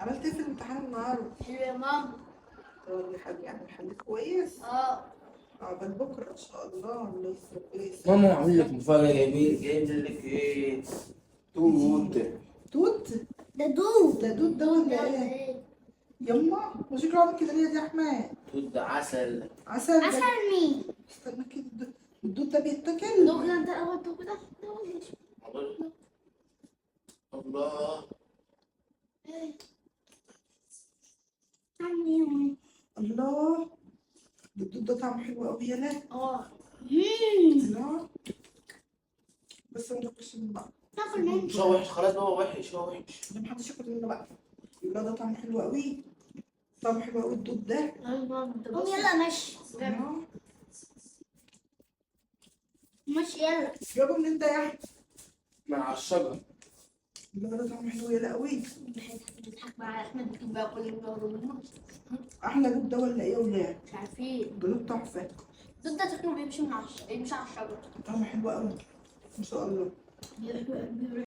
عملت ايه في الامتحان النهارده؟ حلو يا ماما. طب يا حبيبي يعني حليت كويس؟ اه. عقبال بكره ان شاء الله الله ربنا يسهل. ماما عامل لك مفاجأة جايب لك ايه؟ توت. توت؟ ده دوب. ده توت ده ولا ايه؟ يما هو شكله عامل كده ليه يا احمد؟ توت ده عسل. عسل ده. عسل مين؟ استنى كده الدود ده بيتاكل؟ دوب ده انت الاول دوب ده. الله. الله ده الدود ده طعمه حلو قوي يالا. اه. الله بس ما تاكلش من بعض. تاكل منه. مش هو وحش خلاص بقى، هو وحش هو وحش. ده محدش ياكل منه بقى. الله ده طعمه حلو قوي. طعمه حلو قوي الدود ده. قوم يلا مشي. الله. مشي يلا. جابه منين ده يا احمد؟ من على الشجر. الله ده طعمه حلو يالا قوي. بتضحك مع احمد بتجيب بقى كل يوم ياخدوا منه. احلى دود ده ولا ايه ولا؟ مش عارفين. ده دود تحفه. الدود ده شكله بيمشي من على بيمشي على الشجر. طعمه حلو قوي ما شاء الله. بيروح